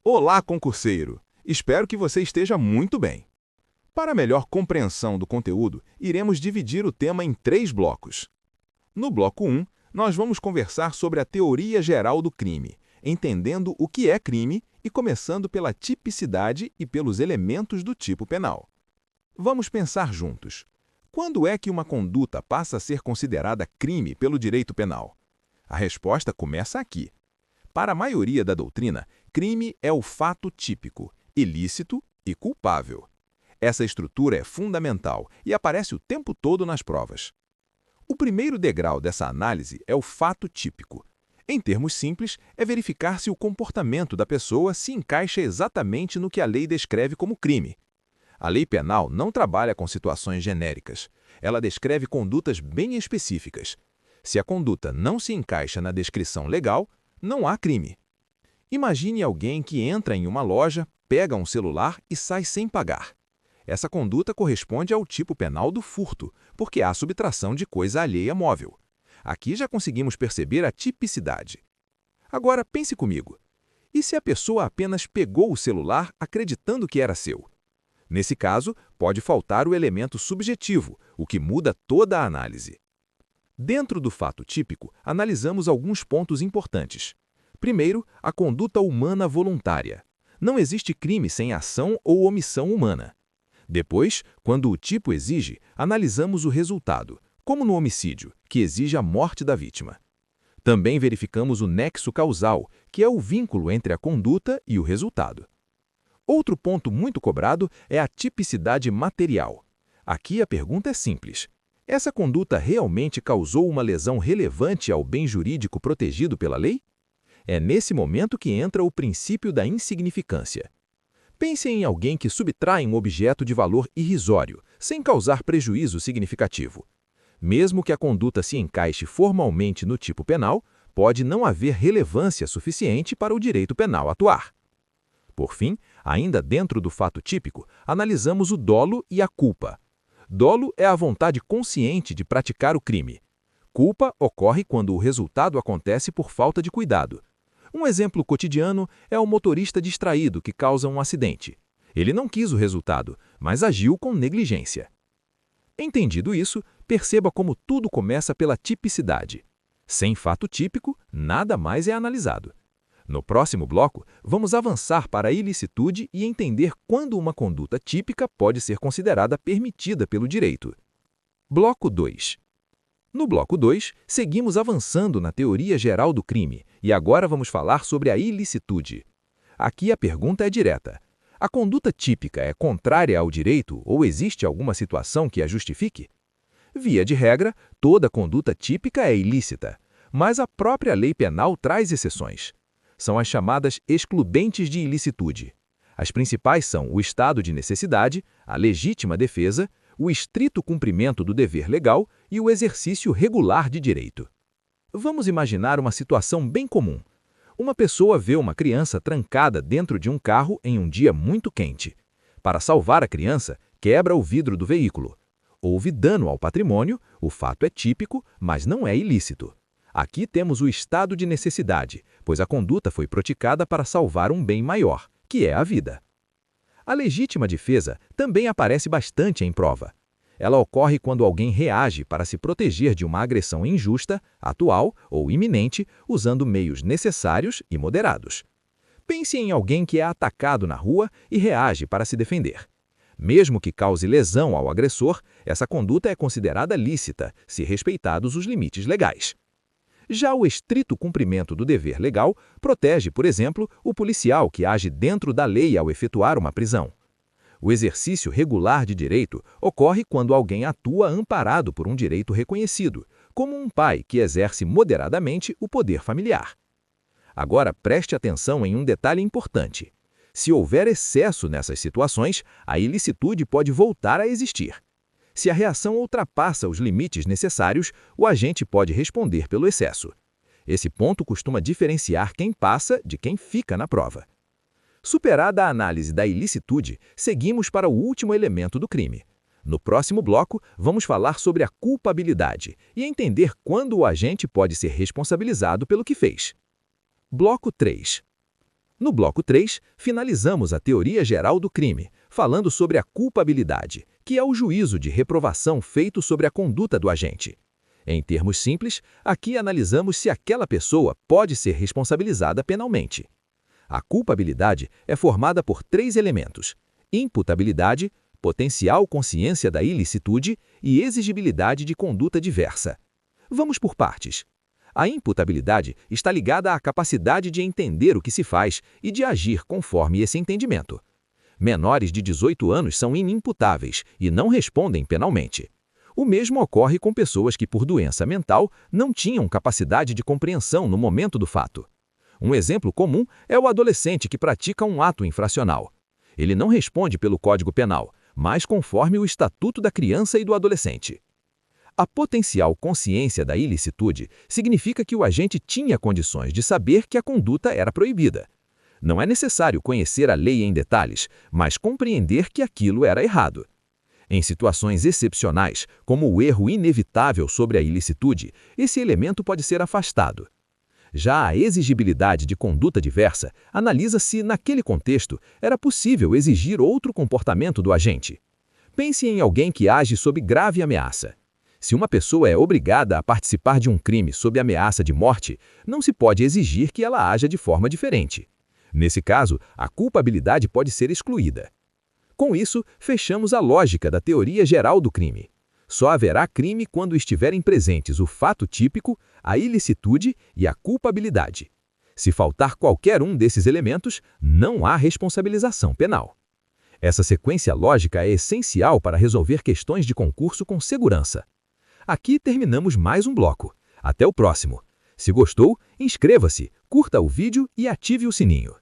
Olá, concurseiro! Espero que você esteja muito bem. Para melhor compreensão do conteúdo, iremos dividir o tema em 3 blocos. No bloco 1, nós vamos conversar sobre a teoria geral do crime, entendendo o que é crime e começando pela tipicidade e pelos elementos do tipo penal. Vamos pensar juntos. Quando é que uma conduta passa a ser considerada crime pelo direito penal? A resposta começa aqui. Para a maioria da doutrina, crime é o fato típico, ilícito e culpável. Essa estrutura é fundamental e aparece o tempo todo nas provas. O primeiro degrau dessa análise é o fato típico. Em termos simples, é verificar se o comportamento da pessoa se encaixa exatamente no que a lei descreve como crime. A lei penal não trabalha com situações genéricas. Ela descreve condutas bem específicas. Se a conduta não se encaixa na descrição legal, não há crime. Imagine alguém que entra em uma loja, pega um celular e sai sem pagar. Essa conduta corresponde ao tipo penal do furto, porque há subtração de coisa alheia móvel. Aqui já conseguimos perceber a tipicidade. Agora pense comigo. E se a pessoa apenas pegou o celular acreditando que era seu? Nesse caso, pode faltar o elemento subjetivo, o que muda toda a análise. Dentro do fato típico, analisamos alguns pontos importantes. Primeiro, a conduta humana voluntária. Não existe crime sem ação ou omissão humana. Depois, quando o tipo exige, analisamos o resultado, como no homicídio, que exige a morte da vítima. Também verificamos o nexo causal, que é o vínculo entre a conduta e o resultado. Outro ponto muito cobrado é a tipicidade material. Aqui a pergunta é simples. Essa conduta realmente causou uma lesão relevante ao bem jurídico protegido pela lei? É nesse momento que entra o princípio da insignificância. Pense em alguém que subtrai um objeto de valor irrisório, sem causar prejuízo significativo. Mesmo que a conduta se encaixe formalmente no tipo penal, pode não haver relevância suficiente para o direito penal atuar. Por fim, ainda dentro do fato típico, analisamos o dolo e a culpa. Dolo é a vontade consciente de praticar o crime. Culpa ocorre quando o resultado acontece por falta de cuidado. Um exemplo cotidiano é o motorista distraído que causa um acidente. Ele não quis o resultado, mas agiu com negligência. Entendido isso, perceba como tudo começa pela tipicidade. Sem fato típico, nada mais é analisado. No próximo bloco, vamos avançar para a ilicitude e entender quando uma conduta típica pode ser considerada permitida pelo direito. Bloco 2. No bloco 2, seguimos avançando na teoria geral do crime e agora vamos falar sobre a ilicitude. Aqui a pergunta é direta. A conduta típica é contrária ao direito ou existe alguma situação que a justifique? Via de regra, toda conduta típica é ilícita, mas a própria lei penal traz exceções. São as chamadas excludentes de ilicitude. As principais são o estado de necessidade, a legítima defesa, o estrito cumprimento do dever legal e o exercício regular de direito. Vamos imaginar uma situação bem comum. Uma pessoa vê uma criança trancada dentro de um carro em um dia muito quente. Para salvar a criança, quebra o vidro do veículo. Houve dano ao patrimônio, o fato é típico, mas não é ilícito. Aqui temos o estado de necessidade, pois a conduta foi praticada para salvar um bem maior, que é a vida. A legítima defesa também aparece bastante em prova. Ela ocorre quando alguém reage para se proteger de uma agressão injusta, atual ou iminente, usando meios necessários e moderados. Pense em alguém que é atacado na rua e reage para se defender. Mesmo que cause lesão ao agressor, essa conduta é considerada lícita, se respeitados os limites legais. Já o estrito cumprimento do dever legal protege, por exemplo, o policial que age dentro da lei ao efetuar uma prisão. O exercício regular de direito ocorre quando alguém atua amparado por um direito reconhecido, como um pai que exerce moderadamente o poder familiar. Agora preste atenção em um detalhe importante. Se houver excesso nessas situações, a ilicitude pode voltar a existir. Se a reação ultrapassa os limites necessários, o agente pode responder pelo excesso. Esse ponto costuma diferenciar quem passa de quem fica na prova. Superada a análise da ilicitude, seguimos para o último elemento do crime. No próximo bloco, vamos falar sobre a culpabilidade e entender quando o agente pode ser responsabilizado pelo que fez. Bloco 3. No bloco 3, finalizamos a teoria geral do crime, falando sobre a culpabilidade, que é o juízo de reprovação feito sobre a conduta do agente. Em termos simples, aqui analisamos se aquela pessoa pode ser responsabilizada penalmente. A culpabilidade é formada por 3 elementos: imputabilidade, potencial consciência da ilicitude e exigibilidade de conduta diversa. Vamos por partes. A imputabilidade está ligada à capacidade de entender o que se faz e de agir conforme esse entendimento. Menores de 18 anos são inimputáveis e não respondem penalmente. O mesmo ocorre com pessoas que, por doença mental, não tinham capacidade de compreensão no momento do fato. Um exemplo comum é o adolescente que pratica um ato infracional. Ele não responde pelo Código Penal, mas conforme o Estatuto da Criança e do Adolescente. A potencial consciência da ilicitude significa que o agente tinha condições de saber que a conduta era proibida. Não é necessário conhecer a lei em detalhes, mas compreender que aquilo era errado. Em situações excepcionais, como o erro inevitável sobre a ilicitude, esse elemento pode ser afastado. Já a exigibilidade de conduta diversa analisa se, naquele contexto, era possível exigir outro comportamento do agente. Pense em alguém que age sob grave ameaça. Se uma pessoa é obrigada a participar de um crime sob ameaça de morte, não se pode exigir que ela haja de forma diferente. Nesse caso, a culpabilidade pode ser excluída. Com isso, fechamos a lógica da teoria geral do crime. Só haverá crime quando estiverem presentes o fato típico, a ilicitude e a culpabilidade. Se faltar qualquer um desses elementos, não há responsabilização penal. Essa sequência lógica é essencial para resolver questões de concurso com segurança. Aqui terminamos mais um bloco. Até o próximo. Se gostou, inscreva-se, curta o vídeo e ative o sininho.